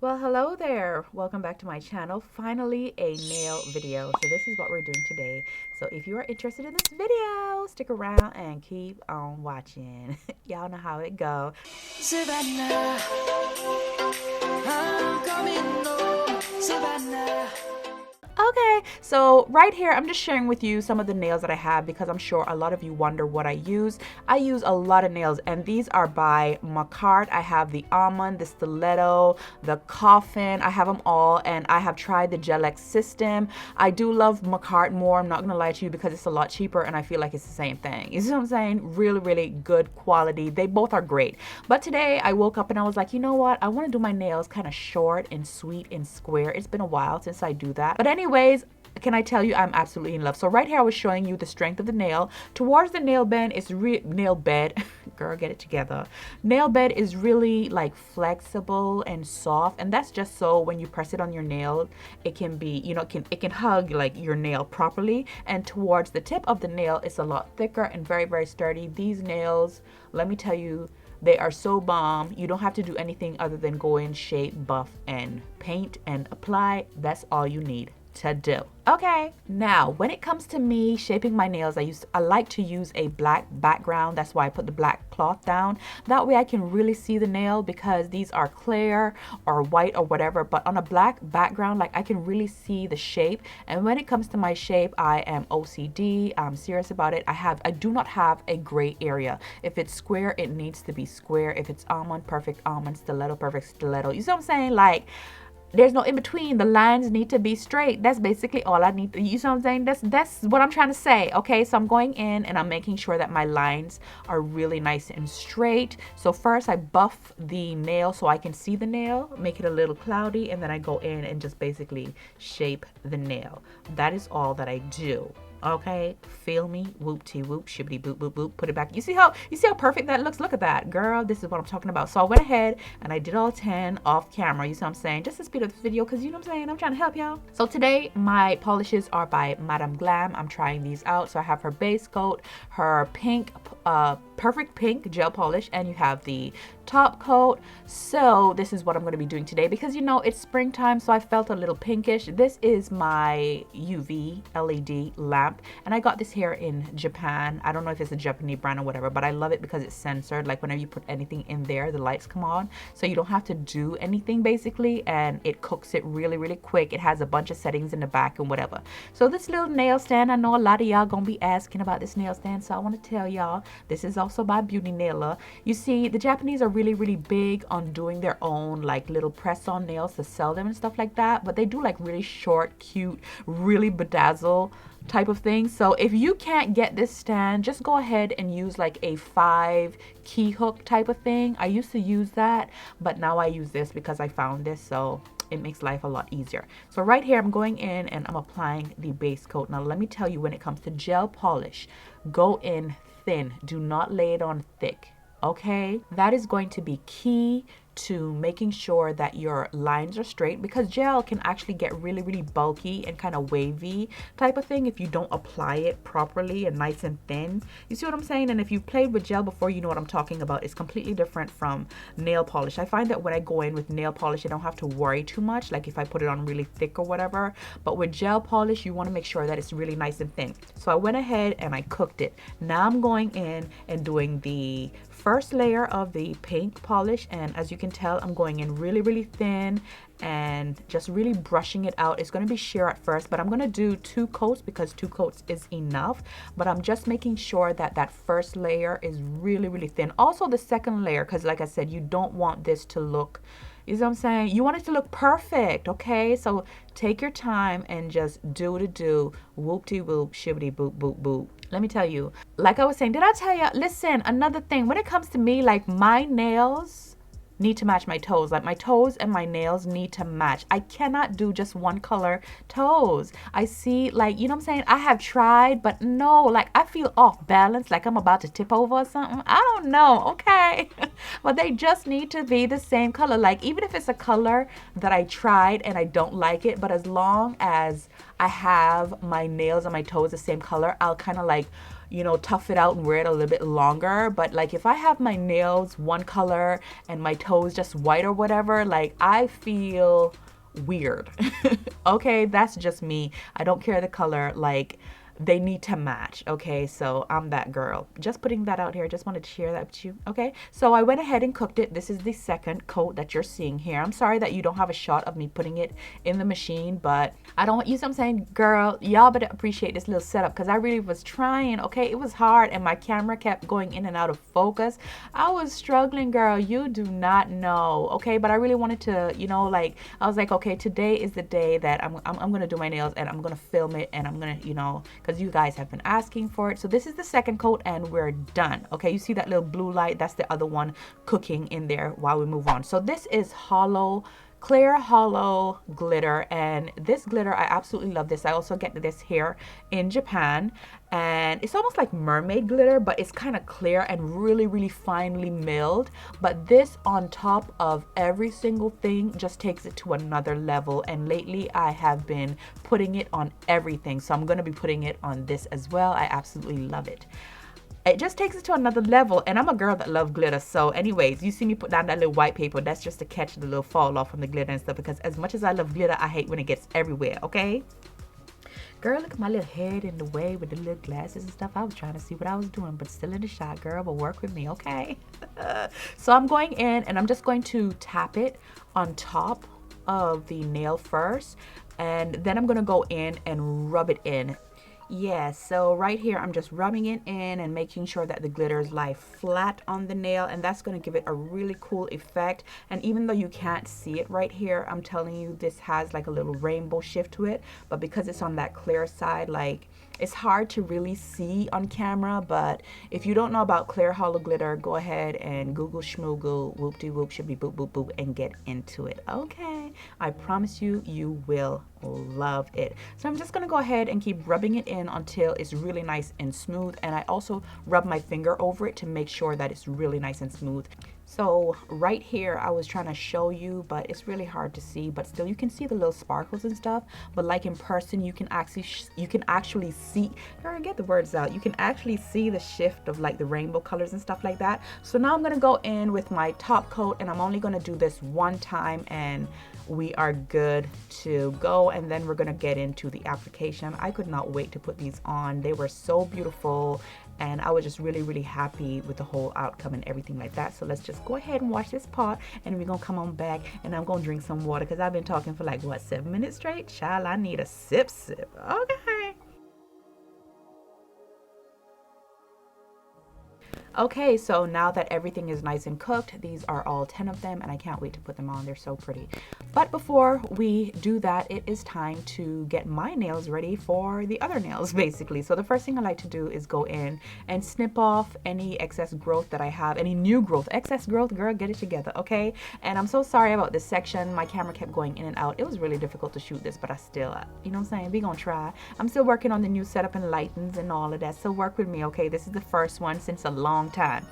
Well, hello there. Welcome back to my channel. Finally, a nail video. So this is what we're doing today. So if you are interested in this video, stick around and keep on watching. Y'all know how it go. Savannah, I'm coming home, Savannah. Okay, so right here, I'm just sharing with you some of the nails that I have because I'm sure a lot of you wonder what I use. I use a lot of nails, and these are by Macart. I have the almond, the stiletto, the coffin. I have them all, and I have tried the Gel X system. I do love Macart more, I'm not gonna lie to you, because it's a lot cheaper and I feel like it's the same thing. You see what I'm saying? Really, really good quality. They both are great. But today I woke up and I was like, you know what? I want to do my nails kind of short and sweet and square. It's been a while since I do that. But anyways, can I tell you, I'm absolutely in love. So right here I was showing you the strength of the nail. Towards the nail bed, it's nail bed. Girl, get it together. Nail bed is really like flexible and soft, and that's just so when you press it on your nail, it can be, you know, it can hug like your nail properly. And towards the tip of the nail, it's a lot thicker and very, very sturdy. These nails, let me tell you, they are so bomb. You don't have to do anything other than go in, shape, buff, and paint and apply. That's all you need to do. Okay, now when it comes to me shaping my nails, I like to use a black background. That's why I put the black cloth down. That way I can really see the nail, because these are clear or white or whatever, but on a black background, like, I can really see the shape. And when it comes to my shape, I am OCD. I'm serious about it. I do not have a gray area. If it's square, it needs to be square. If it's almond, perfect almond. Stiletto, perfect stiletto. You see what I'm saying? Like, there's no in between. The lines need to be straight. That's basically all I need to, you know what I'm saying? That's what I'm trying to say. Okay, so I'm going in and I'm making sure that my lines are really nice and straight. So first I buff the nail so I can see the nail, make it a little cloudy, and then I go in and just basically shape the nail. That is all that I do. Okay, feel me? Whoop-de-whoop, shibbity-boop-boop-boop, put it back. You see how perfect that looks? Look at that, girl. This is what I'm talking about. So I went ahead and I did all 10 off camera. You see what I'm saying? Just to speed up the video, because you know what I'm saying? I'm trying to help y'all. So today, my polishes are by Madame Glam. I'm trying these out. So I have her base coat, her pink, perfect pink gel polish, and you have the top coat. So this is what I'm going to be doing today, because you know it's springtime, so I felt a little pinkish. This is my UV LED lamp, and I got this here in Japan. I don't know if it's a Japanese brand or whatever, but I love it because it's censored. Like, whenever you put anything in there, the lights come on, so you don't have to do anything basically, and it cooks it really, really quick. It has a bunch of settings in the back and whatever. So this little nail stand, I know a lot of y'all gonna be asking about this nail stand, so I want to tell y'all this is also by Beauty Nailer. You see, the Japanese are really, really big on doing their own like little press-on nails to sell them and stuff like that, but they do like really short, cute, really bedazzle type of thing. So if you can't get this stand, just go ahead and use like a 5 key hook type of thing. I used to use that, but now I use this because I found this, so it makes life a lot easier. So right here I'm going in and I'm applying the base coat. Now let me tell you, when it comes to gel polish, go in thin. Do not lay it on thick. Okay, that is going to be key to making sure that your lines are straight, because gel can actually get really, really bulky and kind of wavy type of thing if you don't apply it properly and nice and thin. You see what I'm saying? And if you've played with gel before, you know what I'm talking about. It's completely different from nail polish. I find that when I go in with nail polish, I don't have to worry too much, like if I put it on really thick or whatever. But with gel polish, you want to make sure that it's really nice and thin. So I went ahead and I cooked it. Now I'm going in and doing the first layer of the pink polish, and as you can tell, I'm going in really, really thin and just really brushing it out. It's going to be sheer at first, but I'm going to do 2 coats because 2 coats is enough. But I'm just making sure that that first layer is really, really thin. Also the second layer, because like I said, you don't want this to look, you know what I'm saying? You want it to look perfect, okay? So take your time and just do whoop-de-whoop, shibbity-boop, boop, boop. Let me tell you, like I was saying, did I tell you? Listen, another thing, when it comes to me, like, my nails need to match my toes. Like, my toes and my nails need to match. I cannot do just one color toes. I see, like, you know what I'm saying? I have tried, but no, like, I feel off balance, like I'm about to tip over or something. I don't know, okay? But they just need to be the same color. Like, even if it's a color that I tried and I don't like it, but as long as I have my nails and my toes the same color, I'll kind of like, you know, tough it out and wear it a little bit longer. But like if I have my nails one color and my toes just white or whatever, like I feel weird. Okay, that's just me. I don't care the color, like they need to match. Okay, so I'm that girl. Just putting that out here. Just wanted to share that with you. Okay, so I went ahead and cooked it. This is the second coat that you're seeing here. I'm sorry that you don't have a shot of me putting it in the machine, but I don't want you. So I'm saying, girl, y'all better appreciate this little setup because I really was trying. Okay, it was hard and my camera kept going in and out of focus. I was struggling, girl. You do not know. Okay, but I really wanted to, you know, like I was like, okay, today is the day that I'm gonna do my nails and I'm gonna film it and I'm gonna, you know, because you guys have been asking for it. So this is the second coat and we're done. Okay, you see that little blue light? That's the other one cooking in there while we move on. So this is Holo, clear Holo glitter, and this glitter, I absolutely love this. I also get this here in Japan, and it's almost like mermaid glitter, but it's kind of clear and really, really finely milled. But this on top of every single thing just takes it to another level, and lately I have been putting it on everything, so I'm going to be putting it on this as well. I absolutely love it. It just takes it to another level, and I'm a girl that loves glitter. So anyways, you see me put down that little white paper, that's just to catch the little fall off from the glitter and stuff, because as much as I love glitter, I hate when it gets everywhere. Okay, girl, look at my little head in the way with the little glasses and stuff. I was trying to see what I was doing, but still in the shot, girl, but work with me. Okay. So I'm going in and I'm just going to tap it on top of the nail first, and then I'm going to go in and rub it in. Yeah, so right here I'm just rubbing it in and making sure that the glitters lie flat on the nail, and that's going to give it a really cool effect. And even though you can't see it right here, I'm telling you, this has like a little rainbow shift to it, but because it's on that clear side, like it's hard to really see on camera. But if you don't know about clear Holo glitter, go ahead and Google schmoogle whoop-de-whoop should be boop boop boop and get into it. Okay, I promise you, you will love it. So I'm just gonna go ahead and keep rubbing it in until it's really nice and smooth, and I also rub my finger over it to make sure that it's really nice and smooth. So right here I was trying to show you, but it's really hard to see, but still you can see the little sparkles and stuff. But like in person, you can actually see, get the words out, you can actually see the shift of like the rainbow colors and stuff like that. So now I'm gonna go in with my top coat, and I'm only gonna do this one time and we are good to go, and then we're gonna get into the application. I could not wait to put these on. They were so beautiful, and I was just really, really happy with the whole outcome and everything like that. So let's just go ahead and watch this part, and we're gonna come on back, and I'm gonna drink some water because I've been talking for like what, 7 minutes straight. Child, I need a sip. Okay. Okay, so now that everything is nice and cooked, these are all 10 of them, and I can't wait to put them on. They're so pretty. But before we do that, it is time to get my nails ready for the other nails, basically. So the first thing I like to do is go in and snip off any excess growth that I have, any new growth. Excess growth, girl, get it together, okay? And I'm so sorry about this section. My camera kept going in and out. It was really difficult to shoot this, but I still, you know what I'm saying? We gonna try. I'm still working on the new setup and lightens and all of that, so work with me, okay? This is the first one since a long time.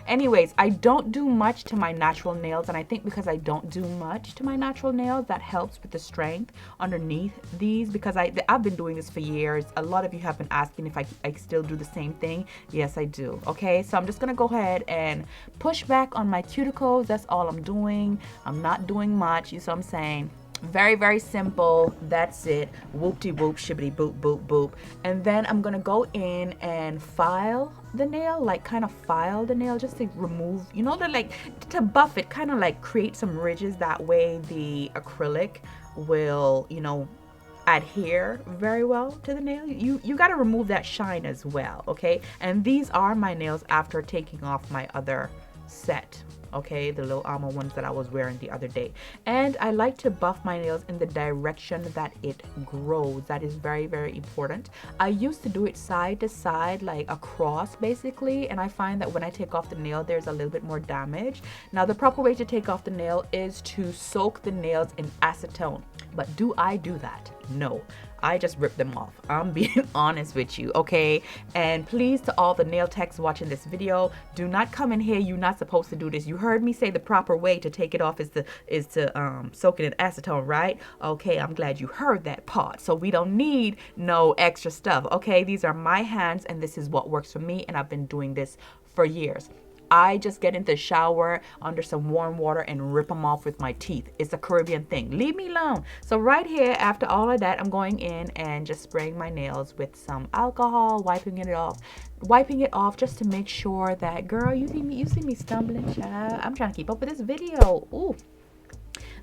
Anyways, I don't do much to my natural nails, and I think because I don't do much to my natural nails, that helps with the strength underneath these, because I've been doing this for years. A lot of you have been asking if I still do the same thing. Yes, I do. Okay, so I'm just gonna go ahead and push back on my cuticles. That's all I'm doing. I'm not doing much. You see what I'm saying? Very, very simple. That's it. Whoop-de-whoop, shibbity-boop, boop, boop. And then I'm gonna go in and file the nail, like kind of file the nail just to remove, you know, to buff it, kind of like create some ridges. That way the acrylic will, you know, adhere very well to the nail. You got to remove that shine as well, okay? And these are my nails after taking off my other set, okay, the little armor ones that I was wearing the other day. And I like to buff my nails in the direction that it grows. That is very, very important. I used to do it side to side, like across basically, and I find that when I take off the nail, there's a little bit more damage. Now the proper way to take off the nail is to soak the nails in acetone. But do I do that? No, I just ripped them off. I'm being honest with you, okay? And please, to all the nail techs watching this video, do not come in here. You're not supposed to do this. You heard me say the proper way to take it off is to soak it in acetone, right? Okay, I'm glad you heard that part. So we don't need no extra stuff, okay? These are my hands, and this is what works for me, and I've been doing this for years. I just get into the shower under some warm water and rip them off with my teeth. It's a Caribbean thing. Leave me alone. So right here, after all of that, I'm going in and just spraying my nails with some alcohol, wiping it off just to make sure that, girl, you see me stumbling, child. I'm trying to keep up with this video. Ooh.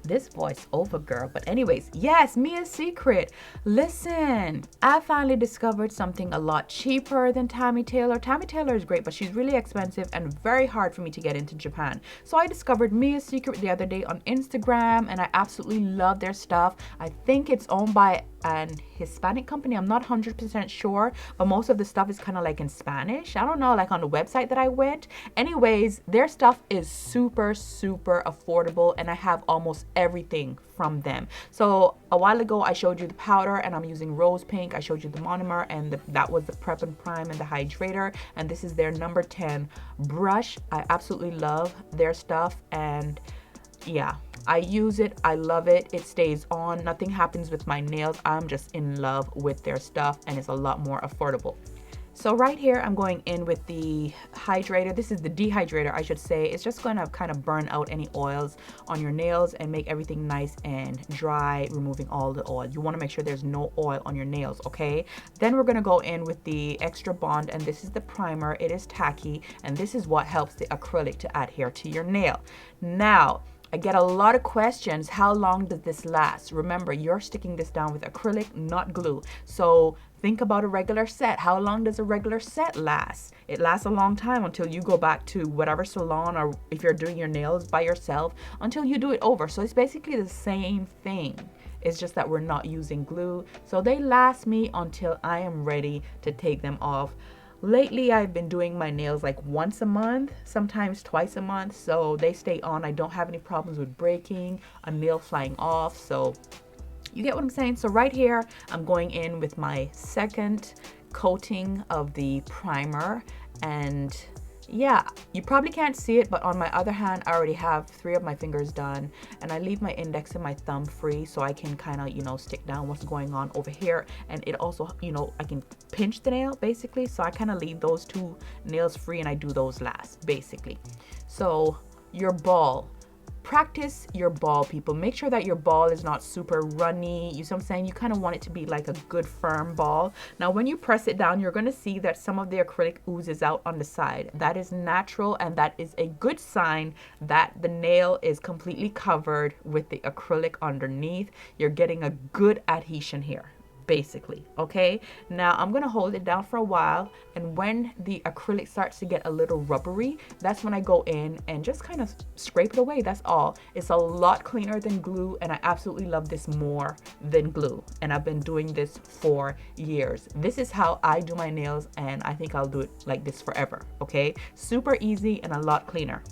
This voice over, girl. But anyways, yes, Mia's Secret. Listen, I finally discovered something a lot cheaper than Tammy Taylor. Tammy Taylor is great, but she's really expensive and very hard for me to get into Japan. So I discovered Mia's Secret the other day on Instagram, and I absolutely love their stuff. I think it's owned by an Hispanic company. I'm not 100% sure, but most of the stuff is kind of like in Spanish. I don't know, like on the website that I went. Anyways, their stuff is super, super affordable, and I have almost everything from them. So a while ago, I showed you the powder, and I'm using rose pink. I showed you the monomer, and that was the prep and prime and the hydrator. And this is their number 10 brush. I absolutely love their stuff, and yeah, I use it. I love it. It stays on. Nothing happens with my nails. I'm just in love with their stuff, and it's a lot more affordable. So right here, I'm going in with the hydrator. This is the dehydrator, I should say. It's just going to kind of burn out any oils on your nails and make everything nice and dry, removing all the oil. You want to make sure there's no oil on your nails, okay? Then we're going to go in with the Xtrabond, and this is the primer. It is tacky, and this is what helps the acrylic to adhere to your nail. Now, I get a lot of questions. How long does this last? Remember, you're sticking this down with acrylic, not glue. So think about a regular set. How long does a regular set last? It lasts a long time until you go back to whatever salon, or if you're doing your nails by yourself, until you do it over. So it's basically the same thing. It's just that we're not using glue. So they last me until I am ready to take them off. Lately, I've been doing my nails like once a month, sometimes twice a month, so they stay on. I don't have any problems with breaking, a nail flying off, so you get what I'm saying? So right here, I'm going in with my second coating of the primer, and yeah, you probably can't see it, but on my other hand, I already have 3 of my fingers done, and I leave my index and my thumb free so I can kind of, stick down what's going on over here. And it also, I can pinch the nail basically. So I kind of leave those 2 nails free, and I do those last basically. So your ball. Practice your ball, people. Make sure that your ball is not super runny. You see what I'm saying? You kind of want it to be like a good firm ball. Now, when you press it down, you're going to see that some of the acrylic oozes out on the side. That is natural, and that is a good sign that the nail is completely covered with the acrylic underneath. You're getting a good adhesion here, basically. Okay, now I'm gonna hold it down for a while, and when the acrylic starts to get a little rubbery, that's when I go in and just kind of scrape it away. That's all. It's a lot cleaner than glue, and I absolutely love this more than glue, and I've been doing this for years. This is how I do my nails, and I think I'll do it like this forever. Okay, super easy and a lot cleaner.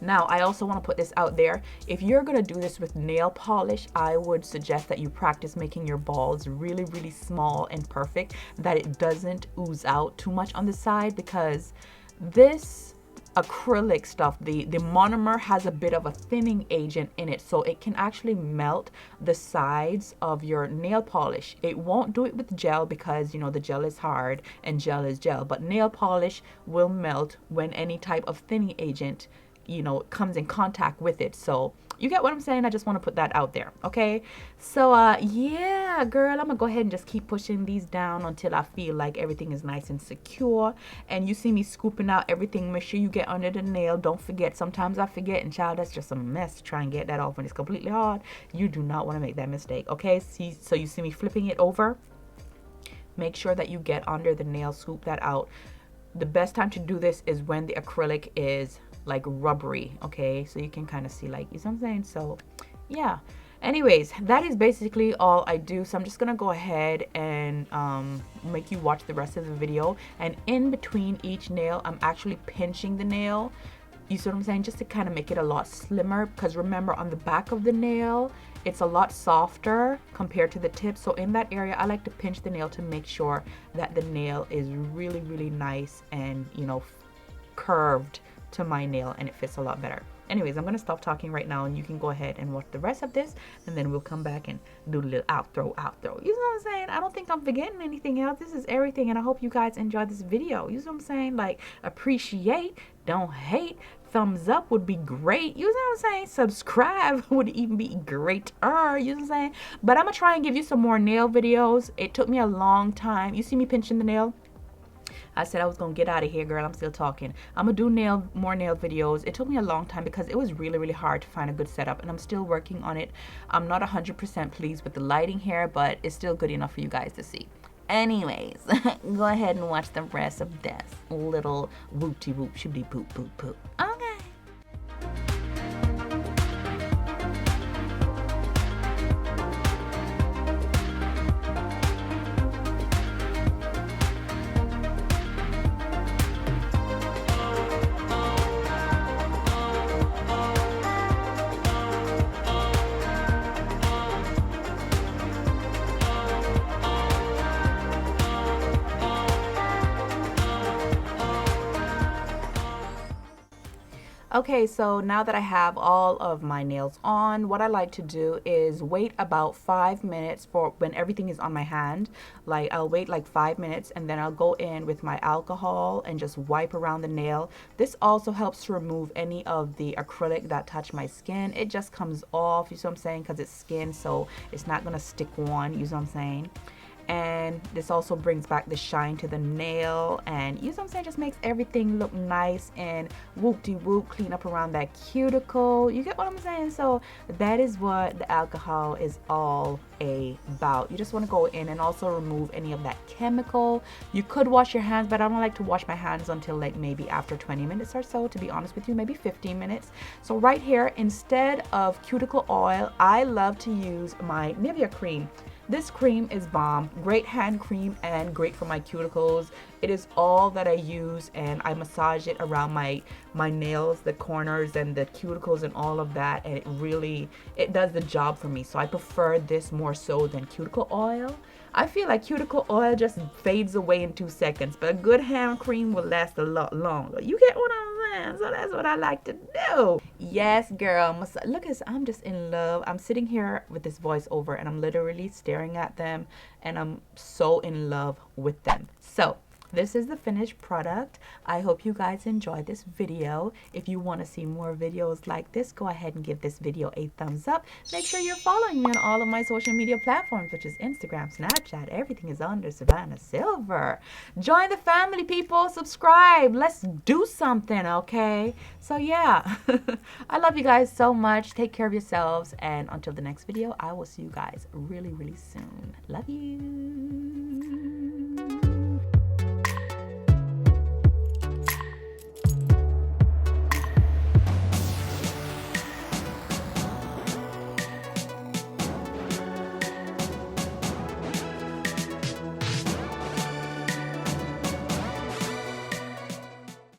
Now, I also want to put this out there. If you're going to do this with nail polish, I would suggest that you practice making your balls really, really small and perfect, that it doesn't ooze out too much on the side, because this acrylic stuff, the monomer, has a bit of a thinning agent in it, so it can actually melt the sides of your nail polish. It won't do it with gel because the gel is hard and gel is gel, but nail polish will melt when any type of thinning agent comes in contact with it. So you get what I'm saying? I just want to put that out there. Okay, so yeah, girl, I'm gonna go ahead and just keep pushing these down until I feel like everything is nice and secure. And you see me scooping out everything. Make sure you get under the nail. Don't forget. Sometimes I forget, and child, that's just a mess to try and get that off when it's completely hard. You do not want to make that mistake. Okay, so you see me flipping it over. Make sure that you get under the nail, scoop that out. The best time to do this is when the acrylic is like rubbery. Okay, so you can kind of see, like, you know what I'm saying? So yeah, anyways, that is basically all I do. So I'm just gonna go ahead and make you watch the rest of the video, and in between each nail I'm actually pinching the nail You see what I'm saying? Just to kind of make it a lot slimmer, because remember on the back of the nail, it's a lot softer compared to the tip. So in that area, I like to pinch the nail to make sure that the nail is really, really nice and, you know, curved to my nail, and it fits a lot better. Anyways, I'm going to stop talking right now and you can go ahead and watch the rest of this, and then we'll come back and do the little outro. You know what I'm saying? I don't think I'm forgetting anything else. This is everything, and I hope you guys enjoyed this video. You know what I'm saying? Like, appreciate, don't hate. Thumbs up would be great. You know what I'm saying? Subscribe would even be great. You know what I'm saying? But I'm going to try and give you some more nail videos. It took me a long time. You see me pinching the nail? I said I was gonna get out of here, girl. I'm still talking. I'm gonna do more nail videos. It took me a long time because it was really, really hard to find a good setup, and I'm still working on it. I'm not 100% pleased with the lighting here, but it's still good enough for you guys to see. Anyways, go ahead and watch the rest of this little whoopty whoop shibby poop poop poop. Okay. Okay, so now that I have all of my nails on, what I like to do is wait about 5 minutes for when everything is on my hand. Like, I'll wait like 5 minutes, and then I'll go in with my alcohol and just wipe around the nail. This also helps to remove any of the acrylic that touch my skin. It just comes off, you see what I'm saying, because it's skin, so it's not gonna stick on, you see what I'm saying. And this also brings back the shine to the nail, and you know what I'm saying, just makes everything look nice and whoop-de-whoop, clean up around that cuticle. You get what I'm saying? So that is what the alcohol is all about. You just want to go in and also remove any of that chemical. You could wash your hands, but I don't like to wash my hands until like maybe after 20 minutes or so, to be honest with you, maybe 15 minutes. So right here, instead of cuticle oil, I love to use my Nivea cream. This cream is bomb, great hand cream and great for my cuticles. It is all that I use, and I massage it around my nails, the corners and the cuticles and all of that, and it does the job for me. So I prefer this more so than cuticle oil. I feel like cuticle oil just fades away in 2 seconds, but a good hand cream will last a lot longer. You get what I'm saying? So that's what I like to do. Yes, girl. Look at this. I'm just in love. I'm sitting here with this voiceover, and I'm literally staring at them, and I'm so in love with them. So this is the finished product. I hope you guys enjoyed this video. If you want to see more videos like this, go ahead and give this video a thumbs up. Make sure you're following me on all of my social media platforms, which is Instagram, Snapchat. Everything is under Savannah Sylver. Join the family, people. Subscribe. Let's do something, okay? So yeah, I love you guys so much. Take care of yourselves, and until the next video, I will see you guys really, really soon. Love you.